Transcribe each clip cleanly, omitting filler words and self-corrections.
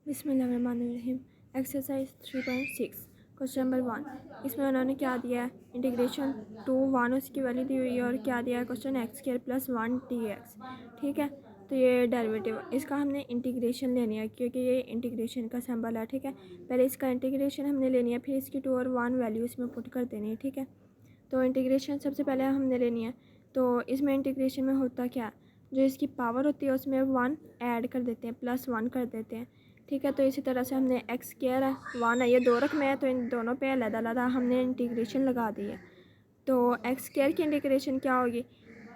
बिस्मिल्लाहिर्रहमानिर्रहीम। Exercise 3.6 question number 1। इसमें उन्होंने क्या दिया है, इंटीग्रेशन 2 1 उसकी वैल्यू दी हुई है और क्या दिया है क्वेश्चन x² + 1 dx। ठीक है, तो ये डेरिवेटिव इसका हमने इंटीग्रेशन लेनी है क्योंकि ये इंटीग्रेशन का सिंबल है। ठीक है, पहले इसका इंटीग्रेशन हमने लेनी है, फिर इसकी 2 और 1 वैल्यू इसमें पुट कर देनी है। ठीक है, तो इंटीग्रेशन सबसे पहले हमने लेनी है। तो इसमें इंटीग्रेशन में होता क्या, जो इसकी पावर होती है उसमें 1 ऐड कर देते हैं, +1 कर देते हैं। ठीक है, तो इसी तरह से हमने x² है 1 है, ये 2 रकमें हैं तो इन दोनों पे अलग-अलग हमने इंटीग्रेशन लगा दी है। तो x² की इंटीग्रेशन क्या होगी,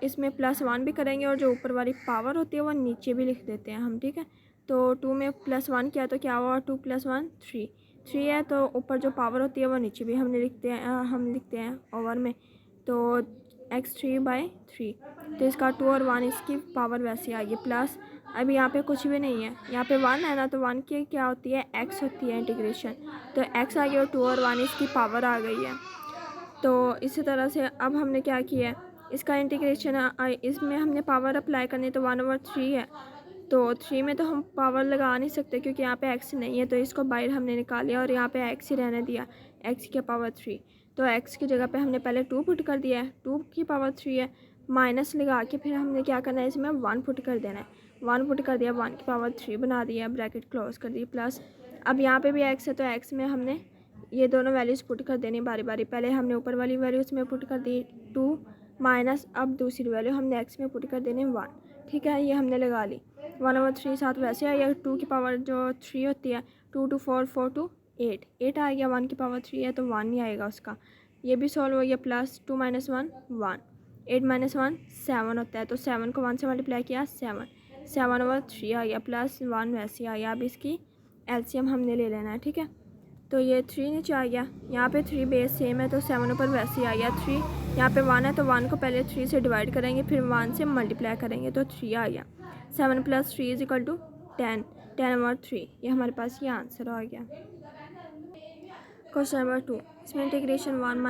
इसमें +1 भी करेंगे और जो ऊपर वाली पावर होती है वो नीचे भी लिख देते हैं हम। ठीक है, तो 2 में +1 किया तो क्या हुआ, 2 + 1 3 है, तो ऊपर जो पावर होती है वो नीचे भी हम लिखते हैं ओवर में, तो x3/3। तो इसका 2 और 1 इसकी पावर वैसे आ गई प्लस। अब यहाँ पे कुछ भी नहीं है, यहाँ पे 1 है ना, तो 1 की क्या होती है, x होती है इंटीग्रेशन, तो x आ गया और 2 और 1 इसकी पावर आ गई है। तो इसी तरह से अब हमने क्या किया है, इसका इंटीग्रेशन इसमें हमने पावर अप्लाई करनी, तो 1/3 है, तो 3 में तो हम पावर लगा नहीं सकते क्योंकि यहाँ पे x नहीं है, तो इसको बाहर हमने निकाला और यहाँ पे x ही रहने दिया, x की पावर 3। तो x की जगह पे हमने पहले 2 पुट कर दिया है, 2 की पावर 3 है, माइनस लगा के फिर हमने क्या करना है, इसमें 1 पुट कर देना है, 1 पुट कर दिया, 1 की पावर 3 बना दिया, ब्रैकेट क्लोज कर दी प्लस। अब यहाँ पे भी x है तो x में हमने ये दोनों वैल्यूज़ पुट कर देनी बारी बारी। पहले हमने ऊपर वाली वैल्यू उसमें पुट कर दी 2 माइनस, अब दूसरी वैल्यू हमने x में पुट कर देनी 1। ठीक है, ये हमने लगा ली, 1/3 साथ वैसे आ गया, 2 की पावर जो 3 होती है, 2 2 4 4 2 8 आ गया, 1 की पावर 3 है तो 1 ही आएगा उसका। ये भी सॉल्व हो गया, प्लस 2 - 1 1, 8 - 1 7 होता है, तो 7 को 1 से मल्टीप्लाई किया 7/3 आ गया, प्लस 1 वैसे आ गया। अब इसकी एलसीएम हमने ले लेना है। ठीक है, तो ये 3 नीचे आ गया, यहाँ पे 3 बेस सेम है तो 7 ऊपर वैसे ही आ गया 3, यहाँ पे 1 है तो 1 को पहले 3 से डिवाइड करेंगे फिर 1 से मल्टीप्लाई करेंगे तो 3 आ गया। 7 + 3 = 10, 10/3, ये हमारे पास ये आंसर आ गया। Question number 2। इसमें इंटीग्रेशन 1 -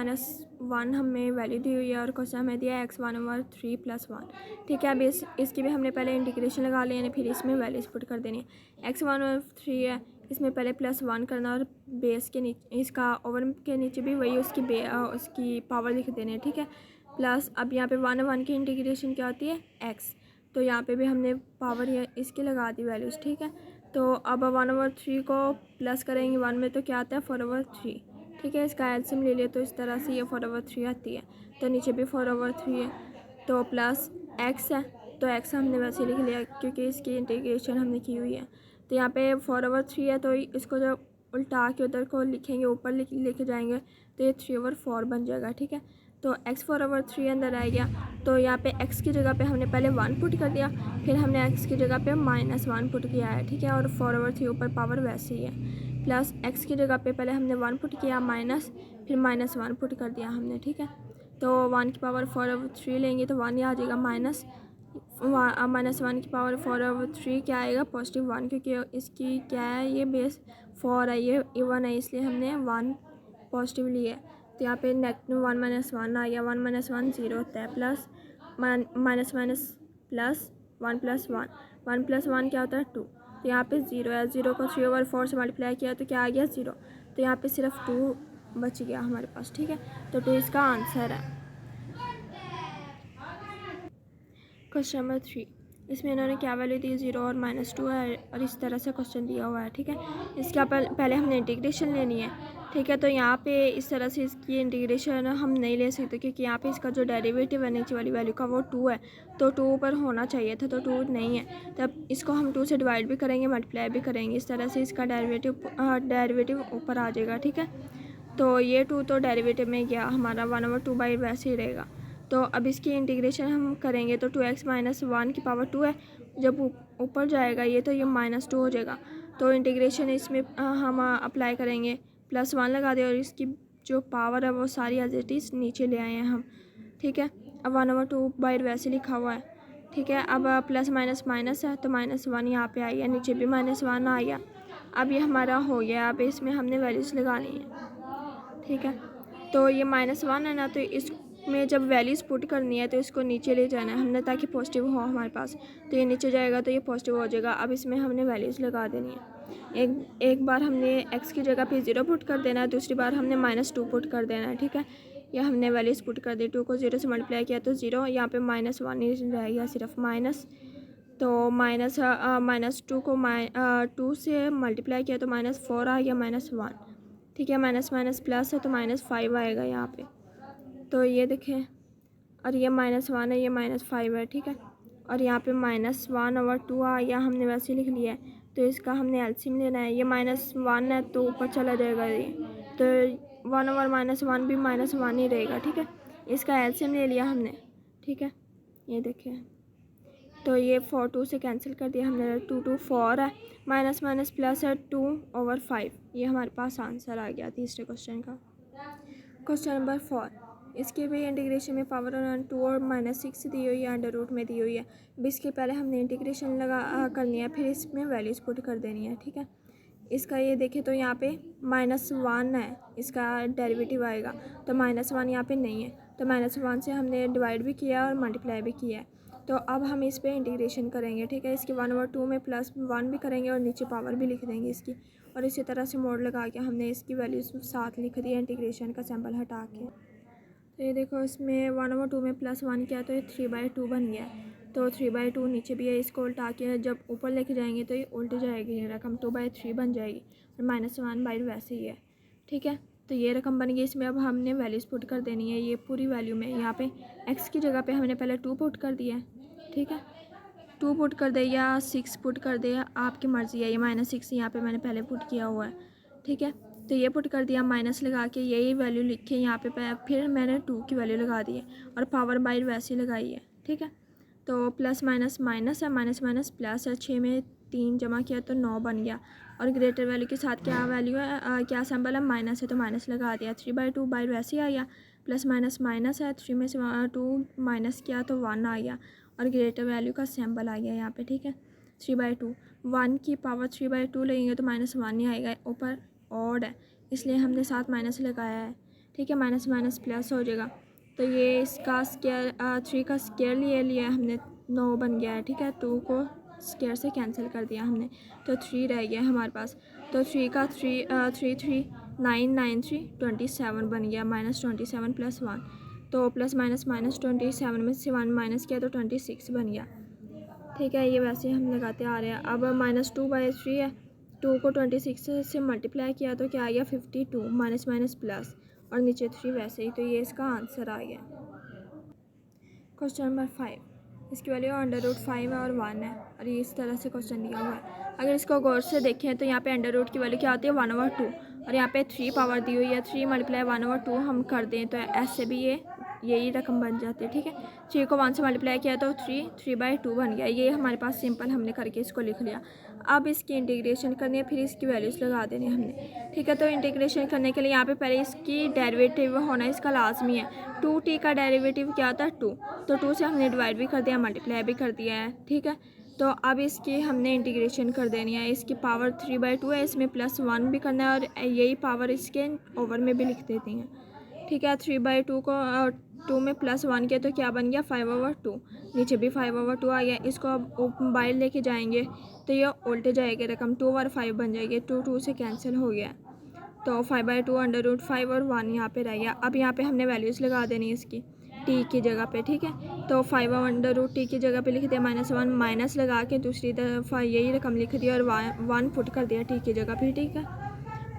1 हमें वैल्यू दी हुई है और क्वेश्चन हमें दिया है x 1/3 + 1। ठीक है, अब इसकी भी हमने पहले इंटीग्रेशन लगा लिया है, फिर इसमें वैल्यूज पुट कर देनी है। x 1/3 है, इसमें पहले +1 करना और बेस के नीचे इसका ओवर के नीचे भी वही उसकी पावर लिख देनी है। ठीक है, प्लस अब यहाँ पे 1 की इंटीग्रेशन क्या होती है, x, तो यहाँ पे भी हमने पावर इसकी लगा दी वैल्यूज़। ठीक है, तो अब 1/3 को प्लस करेंगे 1 में तो क्या आता है 4/3। ठीक है, इसका एलसीएम ले लिया तो इस तरह से ये 4/3 आती है, तो नीचे भी 4/3 है, तो प्लस x है, तो x हमने वैसे लिख लिया क्योंकि इसकी इंटीग्रेशन हमने की हुई है। तो यहाँ पे 4/3 है, तो इसको जब उल्टा के उधर को लिखेंगे, ऊपर लिखे जाएंगे तो ये 3/4 बन जाएगा। ठीक है, तो x 4/3 अंदर आ गया, तो यहाँ पे x की जगह पे हमने पहले 1 पुट कर दिया, फिर हमने x की जगह पे -1 पुट किया है। ठीक है, और 4/3 ऊपर पावर वैसे ही है, प्लस x की जगह पे पहले हमने 1 पुट किया माइनस, फिर -1 पुट कर दिया हमने। ठीक है, तो 1 की पावर 4/3 लेंगे तो 1 ही आ जाएगा, -1 की पावर 4/3 क्या आएगा, +1, क्योंकि इसकी क्या है, ये बेस 4 है, ये इवन है, इसलिए हमने 1 पॉजिटिव लिया है। तो यहाँ पे नेगेटिव 1 - 1 आ गया, 1 - 1 0 होता है, प्लस माइनस माइनस प्लस 1 + 1, 1 + 1 क्या होता है 2, तो यहाँ पे 0 है, 0 को 3/4 से मल्टीप्लाई किया तो क्या आ गया 0, तो यहाँ पे सिर्फ 2 बच गया हमारे पास। ठीक है, तो 2 इसका आंसर है। Question number 3। इसमें इन्होंने क्या वैल्यू दी, 0 और -2 है और इस तरह से क्वेश्चन दिया हुआ है। ठीक है, इसका पहले हमने इंटीग्रेशन लेनी है। ठीक है, तो यहाँ पे इस तरह से इसकी इंटीग्रेशन हम नहीं ले सकते क्योंकि यहाँ पे इसका जो डेरिवेटिव है नीचे वाली वैल्यू का वो 2 है, तो 2 पर होना चाहिए था, तो 2 नहीं है, तब इसको हम 2 से डिवाइड भी करेंगे, मल्टीप्लाई भी करेंगे, इस तरह से इसका डेरिवेटिव ऊपर आ जाएगा। ठीक है, तो ये 2 तो डेरिवेटिव में गया हमारा, 1/2 वैसे ही रहेगा। तो अब इसकी इंटीग्रेशन हम करेंगे तो 2x - 1 की पावर 2 है, जब ऊपर जाएगा ये तो ये -2 हो जाएगा, तो इंटीग्रेशन इसमें हम अप्लाई करेंगे, +1 लगा दें और इसकी जो पावर है वो सारी एज इट इज़ नीचे ले आए हैं हम। ठीक है, अब 1/2 बाहर वैसे लिखा हुआ है। ठीक है, अब प्लस माइनस माइनस है तो -1 यहाँ पे आ गया, नीचे भी -1 आ गया। अब ये हमारा हो गया, अब इसमें हमने वैल्यूज़ लगानी है। ठीक है, तो ये -1 है ना, तो इसमें जब वैल्यूज़ पुट करनी है तो इसको नीचे ले जाना है हमने ताकि पॉजिटिव हो हमारे पास, तो ये नीचे जाएगा तो ये पॉजिटिव हो जाएगा। अब इसमें हमने वैल्यूज़ लगा देनी है। एक बार हमने एक्स की जगह पे 0 पुट कर देना है, दूसरी बार हमने -2 पुट कर देना है, ठीक है। ये हमने वैल्यूज़ पुट कर दी, 2 को 0 से मल्टीप्लाई किया तो 0, यहाँ पे -1 ही रह गया सिर्फ माइनस, तो -2 को 2 से मल्टीप्लाई किया तो -4 आ गया, -1, ठीक है। माइनस माइनस प्लस है तो -5 आएगा यहाँ पे, तो ये देखें, और ये -1 है, ये -5 है, ठीक है। और यहाँ पे -1/2 आ गया, हमने वैसे लिख लिया है, तो इसका हमने एलसीएम लेना है। ये -1 है तो ऊपर चला जाएगा ये, तो 1/-1 भी -1 ही रहेगा, ठीक है। इसका एलसीएम ले लिया हमने, ठीक है। ये देखिए, तो ये 4 से कैंसिल कर दिया हमने, 2 4 है, माइनस माइनस प्लस है 2/5। ये हमारे पास आंसर आ गया तीसरे क्वेश्चन का। क्वेश्चन नंबर 4, इसके भी इंटीग्रेशन में पावर 2 और -6 दी हुई है, अंडर रूट में दी हुई है। अब इसके पहले हमने इंटीग्रेशन करनी है, फिर इसमें वैल्यूज़ पुट कर देनी है, ठीक है। इसका ये देखें तो यहाँ पे -1 है, इसका डेरिवेटिव आएगा, तो -1 यहाँ पे नहीं है, तो -1 से हमने डिवाइड भी किया और मल्टीप्लाई भी किया है। तो अब हम इस पे इंटीग्रेशन करेंगे, ठीक है। इसके 1/2 में +1 भी करेंगे और नीचे पावर भी लिख देंगे इसकी, और इसी तरह से मोड लगा के हमने इसकी वैल्यूज़ साथ लिख दी है इंटीग्रेशन का सिंबल हटा के। तो ये देखो, इसमें 1/2 में +1 किया तो ये 3/2 बन गया, तो 3/2 नीचे भी है, इसको उल्टा के जब ऊपर लेके जाएंगे तो ये उल्ट जाएगी, ये रकम 2/3 बन जाएगी, और -1 वैसे ही है, ठीक है। तो ये रकम बन गई, इसमें अब हमने वैल्यूज़ पुट कर देनी है, ये पूरी वैल्यू में। यहाँ पे x की जगह पे हमने पहले 2 पुट कर दिया है, ठीक है। 2 पुट कर दे या 6 पुट कर दे, आपकी मर्ज़ी है। ये -6 यहाँ पे मैंने पहले पुट किया हुआ है, ठीक है। तो ये पुट कर दिया, माइनस लगा के यही वैल्यू लिखे यहाँ पे, फिर मैंने 2 की वैल्यू लगा दी है, और पावर बाई वैसे लगाई है, ठीक है। तो प्लस माइनस माइनस है, माइनस माइनस प्लस है, 6 में 3 जमा किया तो 9 बन गया, और ग्रेटर वैल्यू के साथ क्या वैल्यू है, क्या सिंबल है, माइनस है, तो माइनस लगा दिया। 3/2 बाई वैसे ही आ गया, प्लस माइनस माइनस है, 3 में से 2 माइनस किया तो 1 आ गया, और ग्रेटर वैल्यू का सिंबल आ गया यहाँ पे, ठीक है। 3/2, 1 की पावर 3/2 लेंगे तो -1 ही आएगा, ऊपर ऑड है इसलिए हमने साथ माइनस लगाया है, ठीक है। माइनस माइनस प्लस हो जाएगा, तो ये इसका स्केयर 3 का स्केयर ले लिया हमने, 9 बन गया है, ठीक है। 2 को स्केयर से कैंसिल कर दिया हमने, तो 3 रह गया हमारे पास, तो 3 का 3 9 9 3 27 बन गया, -27 + 1, तो प्लस माइनस -27 में से 1 माइनस किया तो 26 बन गया, ठीक है। ये वैसे हम लगाते आ रहे हैं। अब -2/3 है, 2 को 26 से मल्टीप्लाई किया तो क्या आ गया, 52, माइनस माइनस प्लस, और नीचे 3 वैसे ही, तो ये इसका आंसर आ गया। क्वेश्चन नंबर 5, इसकी वैल्यू √5 है और 1 है, और ये इस तरह से क्वेश्चन दिया हुआ है। अगर इसको गौर से देखें तो यहाँ पे अंडर रूट की वैल्यू क्या आती है, 1/2, और यहाँ पे 3 पावर दी हुई है, 3 × 1/2 हम कर दें तो ऐसे भी यही रकम बन जाती है, ठीक है। 3 को 1 से मल्टीप्लाई किया तो 3/2 बन गया, ये हमारे पास सिंपल हमने करके इसको लिख लिया। अब इसकी इंटीग्रेशन करनी है, फिर इसकी वैल्यूज़ लगा देनी है हमने, ठीक है। तो इंटीग्रेशन करने के लिए यहाँ पे पहले इसकी डेरिवेटिव होना इसका लाजमी है। 2t का डेरिवेटिव क्या होता है, 2, तो 2 से हमने डिवाइड भी कर दिया, मल्टीप्लाई भी कर दिया है, ठीक है। तो अब इसकी हमने इंटीग्रेशन कर देनी है। इसकी पावर 3/2 है, इसमें +1 भी करना है, और यही पावर इसके ओवर में भी लिख देती हैं, ठीक है। 3/2 को 2 में +1 किया तो क्या बन गया, 5/2, नीचे भी 5/2 आ गया। इसको अब बाहर लेके जाएंगे तो ये उल्टे जाएगी रकम, 2/5 बन जाएगी, 2 से कैंसिल हो गया, तो 5/2 √5 और 1 यहाँ पे रह गया। अब यहाँ पे हमने वैल्यूज़ लगा देनी है इसकी t की जगह पे, ठीक है। तो 5/√t की जगह पे लिख दिया, -1 माइनस लगा के दूसरी तरफ यही रकम लिख दी, और 1 पुट कर दिया t की जगह पे, ठीक है।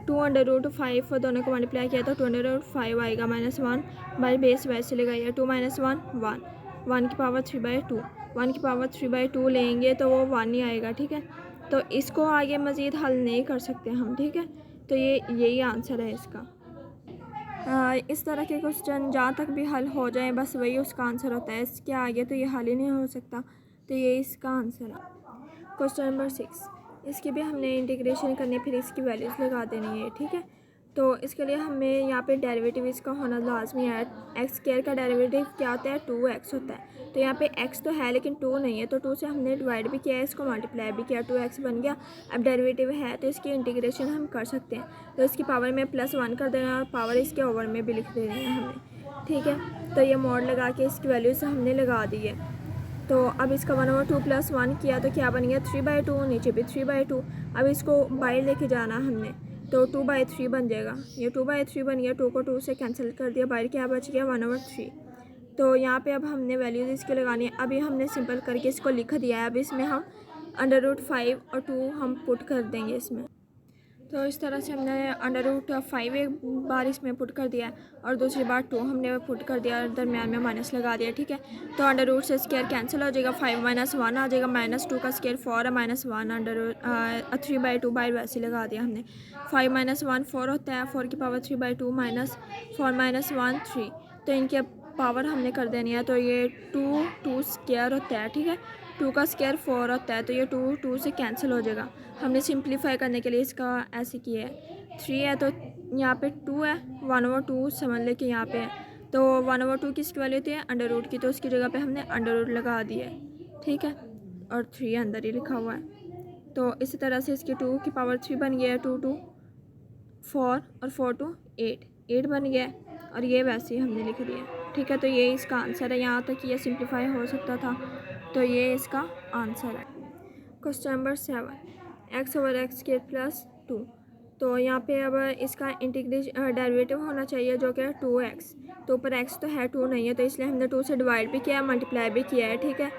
2√5 दोनों को मल्टीप्लाई किया तो 2√5 आएगा, -1 बाई बेस वैसे लगाइए, 2 - 1 1, 1 की पावर 3/2, 1 की पावर 3/2 लेंगे तो वो 1 ही आएगा, ठीक है। तो इसको आगे मज़ीद हल नहीं कर सकते हम, ठीक है। तो यही आंसर है इसका। इस तरह के क्वेश्चन जहाँ तक भी हल हो जाए बस वही उसका आंसर होता है, इसके आगे तो ये हल ही नहीं हो सकता, तो ये इसका आंसर है। क्वेश्चन नंबर 6, इसकी भी हमने इंटीग्रेशन करनी है, फिर इसकी वैल्यूज़ लगा देनी है, ठीक है। तो इसके लिए हमें यहाँ पे डेरिवेटिव इसका होना लाजमी है। x² का डेरिवेटिव क्या होता है, 2x होता है, तो यहाँ पे x तो है लेकिन 2 नहीं है, तो 2 से हमने डिवाइड भी किया है, इसको मल्टीप्लाई भी किया, 2x बन गया। अब डेरिवेटिव है तो इसकी इंटीग्रेशन हम कर सकते हैं, तो इसकी पावर में +1 कर देना, और पावर इसके ओवर में भी लिख देनी है हमें, ठीक है। तो ये मोड लगा के इसकी वैल्यूज़ हमने लगा दी है, तो अब इसका 1/2 + 1 किया तो क्या बन गया 3/2, नीचे भी 3/2। अब इसको बाहर लेके जाना हमने, तो 2/3 बन जाएगा। ये 2/3 बन गया, 2 को 2 से कैंसिल कर दिया, बाहर क्या बच गया 1/3। तो यहाँ पे अब हमने वैल्यूज़ इसके लगानी है। अभी हमने सिंपल करके इसको लिख दिया है। अब इसमें हम √5 और 2 हम पुट कर देंगे इसमें। तो इस तरह से हमने √5 एक बार इसमें पुट कर दिया है और दूसरी बार 2 हमने पुट कर दिया और दरमियान में माइनस लगा दिया, ठीक है। तो अंडर से स्क्वायर कैंसिल हो जाएगा, 5 - 1 आ जाएगा, -2 का स्क्वायर 4 है, -1 3/2 बाहर वैसे लगा दिया हमने। 5 - 1 4 होता है, 4 की पावर 3/2 -4 - 1 3। तो इनके पावर हमने कर देनी है। तो ये 2 स्क्वायर होता है, ठीक है। 2 का स्क्वायर 4 होता है, तो ये 2 से कैंसिल हो जाएगा। हमने सिंप्लीफाई करने के लिए इसका ऐसे किया है। 3 है तो यहाँ पे 2 है, 1/2 समझ ले कि यहाँ पे है। तो 1/2 किसकी वैल्यू होती है अंडर की, तो उसकी जगह पे हमने अंडर लगा दिया है, ठीक है। और 3 अंदर ही लिखा हुआ है। तो इसी तरह से इसकी 2 की पावर 3 बन गया है, 2 2 4 और 4 2 8 बन गया है। और ये वैसे ही हमने लिख दिया, ठीक है। तो ये इसका आंसर है। यहाँ तक ये सिंप्लीफाई हो सकता था, तो ये इसका आंसर है। Question number 7, x/x² + 2। तो यहाँ पे अब इसका इंटीग्रेशन डेरिवेटिव होना चाहिए जो कि है 2x। तो ऊपर x तो है, 2 नहीं है, तो इसलिए हमने 2 से डिवाइड भी किया है, मल्टीप्लाई भी किया है, ठीक है।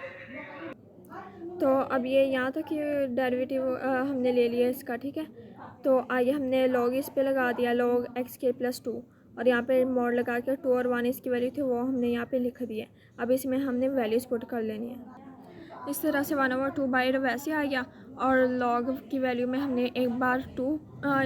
तो अब ये यहाँ तक ये डेरिवेटिव हमने ले लिया इसका, ठीक है। तो आगे हमने लॉग इस पे लगा दिया, log x² + 2, और यहाँ पे मोड लगा के 2 और 1 इसकी वैल्यू थी वो हमने यहाँ पे लिख दी है। अब इसमें हमने वैल्यूज पुट कर लेनी है। इस तरह से 1/2 बाहर वैसे आ गया, और log की वैल्यू में हमने एक बार 2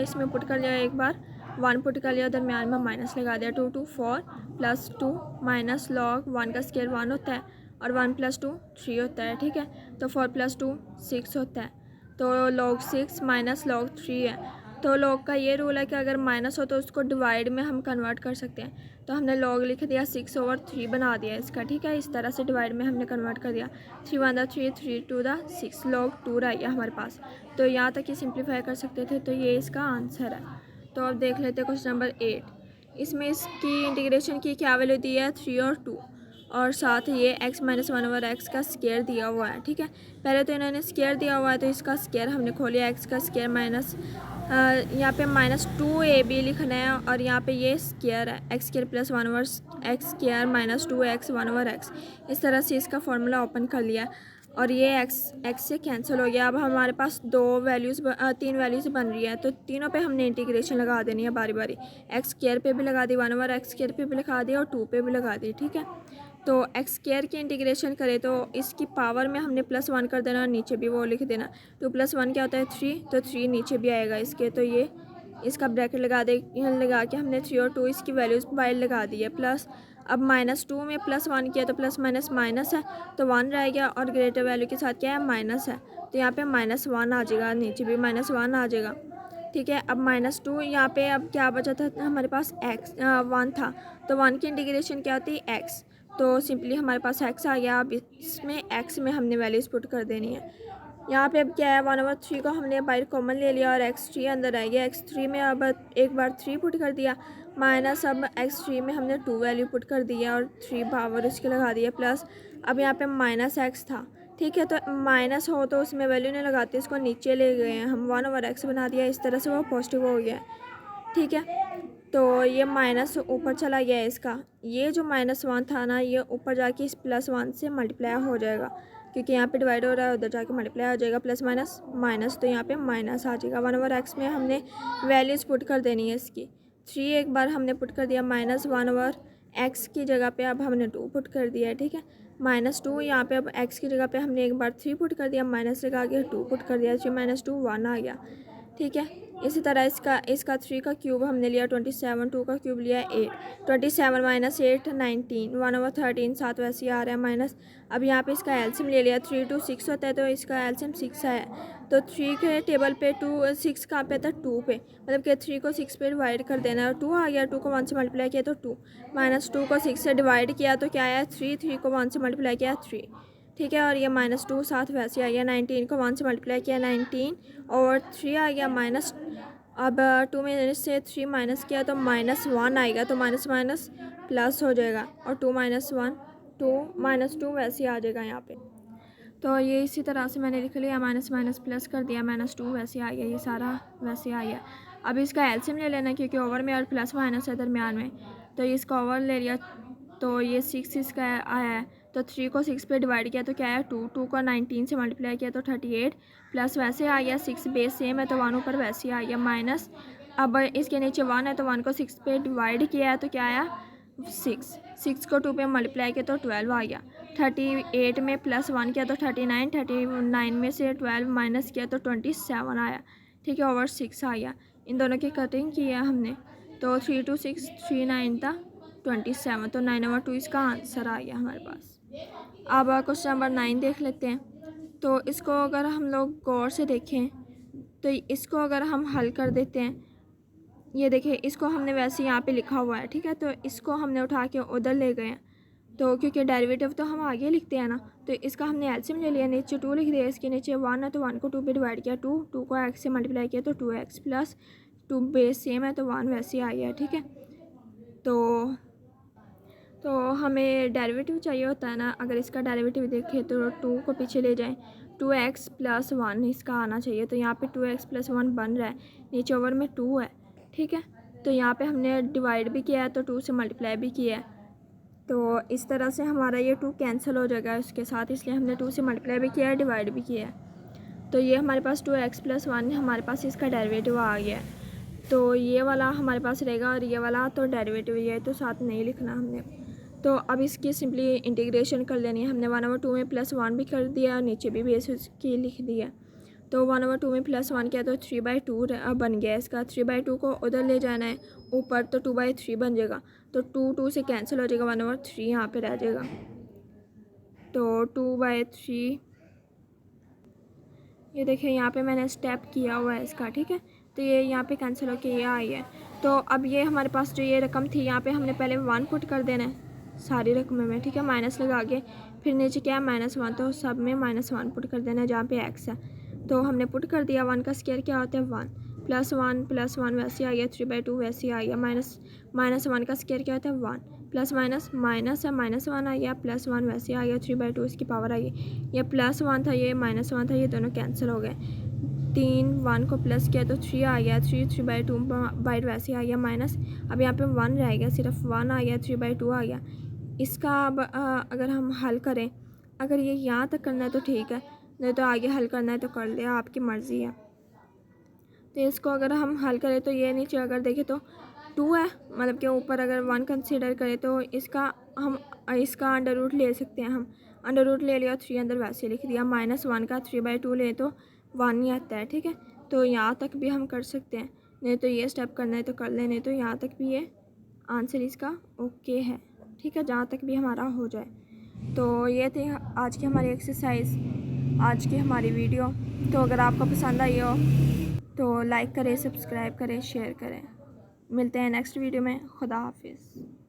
इसमें पुट कर लिया, एक बार 1 पुट कर लिया, दरमियान में माइनस लगा दिया। 2 2 4 + 2 माइनस log 1 का स्क्वायर 1 होता है, और 1 + 2 3 होता है, ठीक है। तो 4 + 2 6 होता है। तो log 6 माइनस log 3 है। तो log का ये रूल है कि अगर माइनस हो तो उसको डिवाइड में हम कन्वर्ट कर सकते हैं। तो हमने log लिख दिया, 6/3 बना दिया इसका, ठीक है। इस तरह से डिवाइड में हमने कन्वर्ट कर दिया। 3 1 3 3 2 6 log 2 रह गया हमारे पास। तो यहाँ तक ये सिंप्लीफाई कर सकते थे, तो ये इसका आंसर है। तो अब देख लेते हैं क्वेश्चन नंबर 8। इसमें इसकी इंटीग्रेशन की क्या वैल्यू दी है 3 और 2, और साथ ये x - 1/x का स्क्वायर दिया हुआ है, ठीक है। पहले तो इन्होंने स्क्वायर दिया हुआ है, तो इसका स्क्वायर हमने खोलिया, x का स्क्वायर माइनस यहाँ पे -2ab लिखना है, और यहाँ पे ये स्क्वायर है x² + 1/x² - 2x 1/x। इस तरह से इसका फॉर्मूला ओपन कर लिया, और ये x से कैंसिल हो गया। अब हमारे पास 3 वैल्यूज़ बन रही है, तो तीनों पे हमने इंटीग्रेशन लगा देनी है बारी बारी। x² पे भी लगा दी, 1/x² पे भी लगा दी, और 2 पे भी लगा दी, ठीक है। तो x² की इंटीग्रेशन करें तो इसकी पावर में हमने +1 कर देना, और नीचे भी वो लिख देना। 2 + 1 क्या होता है 3, तो 3 नीचे भी आएगा इसके। तो ये इसका ब्रैकेट लगा के हमने 3 और 2 इसकी वैल्यूज़ बाहर लगा दी है। प्लस अब -2 में +1 किया तो प्लस माइनस माइनस है, तो 1 रह गया, और ग्रेटर वैल्यू के साथ क्या है माइनस है, तो यहाँ पे -1 आ जाएगा, नीचे भी -1 आ जाएगा, ठीक है। अब -2 यहाँ पे अब क्या बचा था हमारे पास 1 था, तो 1 की इंटीग्रेशन क्या होती है x, तो सिंपली हमारे पास x आ गया। अब इसमें x में हमने वैल्यूज़ पुट कर देनी है। यहाँ पे अब क्या है 1/3 को हमने बाहर कॉमन ले लिया, और x3 अंदर आ गया। x3 में अब एक बार 3 पुट कर दिया, माइनस अब x3 में हमने 2 वैल्यू पुट कर दिया, और 3 पावर उसके लगा दिया, प्लस अब यहाँ पे -x था, ठीक है। तो माइनस हो तो उसमें वैल्यू नहीं लगाते, इसको नीचे ले गए हैं हम, 1/x बना दिया। इस तरह से वो पॉजिटिव हो गया, ठीक है। तो ये माइनस ऊपर चला गया है इसका, ये जो -1 था ना, ये ऊपर जाके इस +1 से मल्टीप्लाई हो जाएगा, क्योंकि यहाँ पे डिवाइड हो रहा है, उधर जाके मल्टीप्लाई हो जाएगा, प्लस माइनस माइनस, तो यहाँ पे माइनस आ जाएगा। 1/x में हमने वैल्यूज़ पुट कर देनी है इसकी। 3 एक बार हमने पुट कर दिया, -1/x की जगह पे अब हमने 2 पुट कर दिया है, ठीक है। -2 यहाँ पे अब x की जगह पे हमने एक बार 3 पुट कर दिया, माइनस लगा के 2 पुट कर दिया, 3 - 2 1 आ गया, ठीक है। इसी तरह इसका 3 का क्यूब हमने लिया 27, 2 का क्यूब लिया 8, 27 - 8 19, 1/13 7 वैसे ही आ रहा है माइनस। अब यहाँ पे इसका एलसीएम ले लिया, 3 2 6 होता है, तो इसका एलसीएम 6 है। तो 3 के टेबल पे 6 कहाँ पे था 2 पे, मतलब कि 3 को 6 पे डिवाइड कर देना, और 2 आ गया। 2 को 1 से मल्टीप्लाई किया तो 2, -2 को 6 से डिवाइड किया तो क्या आया 3, 3 को 1 से मल्टीप्लाई किया 3, ठीक है। और ये -2 साथ वैसे आ गया। 19 को 1 से मल्टीप्लाई किया 19, और 3 आ गया माइनस। अब 2 में से 3 माइनस किया तो -1 आएगा, तो माइनस माइनस प्लस हो जाएगा, और 2 - 1 2 -2 वैसे ही आ जाएगा यहाँ पे। तो ये इसी तरह से मैंने लिख लिया, माइनस माइनस प्लस कर दिया, -2 वैसे आ गया, ये सारा वैसे आ गया। अब इसका एलसीएम ले लेना क्योंकि ओवर में और प्लस माइनस है दरमियान में, तो इसका ओवर ले लिया तो ये 6 इसका आया है। तो 3 को 6 पे डिवाइड किया तो क्या है 2 को 19 से मल्टीप्लाई किया तो 38 प्लस वैसे आ गया 6 बेस सेम है तो 1 ऊपर वैसे आ गया माइनस, अब इसके नीचे 1 है तो 1 को 6 पे डिवाइड किया है तो क्या आया 6 को 2 पे मल्टीप्लाई किया तो 12 आ गया। 38 में प्लस 1 किया तो 39 में से 12 माइनस किया तो 27 आया, ठीक है, ओवर 6 आ गया। इन दोनों की कटिंग की है हमने तो 3 2 6 3 9 था 27, तो 9/2 इसका आंसर आ गया हमारे पास। अब क्वेश्चन नंबर 9 देख लेते हैं। तो इसको अगर हम लोग गौर से देखें तो इसको अगर हम हल कर देते हैं, ये देखिए इसको हमने वैसे यहाँ पे लिखा हुआ है, ठीक है, तो इसको हमने उठा के उधर ले गए हैं तो क्योंकि डेरिवेटिव तो हम आगे लिखते हैं ना, तो इसका हमने एलसीएम ले लिया, नीचे 2 लिख दिया, इसके नीचे 1 है तो 1 को 2 पे डिवाइड किया, 2 को x से मल्टीप्लाई किया तो 2x प्लस 2 बेस सेम है तो 1 वैसे आ गया, ठीक है। तो हमें डेरिवेटिव चाहिए होता है ना, अगर इसका डेरिवेटिव देखें तो 2 को पीछे ले जाएं, 2x प्लस 1 इसका आना चाहिए, तो यहाँ पे 2x प्लस 1 बन रहा है, नीचे ओवर में 2 है, ठीक है, तो यहाँ पे हमने डिवाइड भी किया है तो 2 से मल्टीप्लाई भी किया है, तो इस तरह से हमारा ये 2 कैंसिल हो जाएगा उसके साथ, इसलिए हमने 2 से मल्टीप्लाई भी किया है, डिवाइड भी किया है। तो ये हमारे पास 2x प्लस 1 हमारे पास इसका डेरिवेटिव आ गया है, तो ये वाला हमारे पास रहेगा और ये वाला तो डेरिवेटिव ये है तो साथ नहीं लिखना हमने। तो अब इसकी सिंपली इंटीग्रेशन कर लेनी है हमने, 1/2 में प्लस 1 भी कर दिया और नीचे भी बेस की लिख दिया, तो 1/2 में प्लस 1 किया तो 3/2 बन गया इसका, 3/2 को उधर ले जाना है ऊपर तो 2/3 बन जाएगा, तो 2 से कैंसिल हो जाएगा, 1/3 यहाँ पे रह जाएगा, तो 2/3 ये देखिए यहाँ पे मैंने स्टेप किया हुआ है इसका, ठीक है, तो ये यहाँ पे कैंसिल होके ये आई है। तो अब ये हमारे पास जो ये रकम थी यहाँ पे हमने पहले 1 पुट कर देना है सारी रकमें में, ठीक है, माइनस लगा के फिर नीचे क्या है -1, तो सब में -1 पुट कर देना है जहाँ पे x है, तो हमने पुट कर दिया। 1 का स्क्वायर क्या होता है 1 प्लस 1 वैसे आ गया, 3/2 वैसे आ गया, -1 का स्क्वायर क्या होता है 1 प्लस माइनस है -1 आ गया, प्लस 1 वैसे आ गया, 3/2 इसकी पावर आई, ये +1 था ये -1 था, ये दोनों कैंसिल हो गए, 1 को प्लस किया तो 3 आ गया, 3/2 बाइट वैसे आ गया माइनस, अब यहाँ पे 1 रह गया, सिर्फ 1 आ गया, 3/2 आ गया। इसका अब अगर हम हल करें, अगर ये यहाँ तक करना है तो ठीक है, नहीं तो आगे हल करना है तो कर ले, आपकी मर्ज़ी है। तो इसको अगर हम हल करें तो ये नीचे अगर देखें तो 2 है, मतलब कि ऊपर अगर 1 कंसीडर करें तो इसका अंडर रूट ले सकते हैं हम, अंडर रूट ले लिया, 3 अंदर वैसे लिख दिया, -1 का 3/2 ले तो 1 ही आता है, ठीक है, तो यहाँ तक भी हम कर सकते हैं, नहीं तो ये स्टेप करना है तो कर लें, नहीं तो यहाँ तक भी ये आंसर इसका ओके है, ठीक है, जहाँ तक भी हमारा हो जाए। तो ये थी आज की हमारी एक्सरसाइज, आज की हमारी वीडियो। तो अगर आपको पसंद आई हो तो लाइक करें, सब्सक्राइब करें, शेयर करें। मिलते हैं नेक्स्ट वीडियो में। खुदा हाफिज़।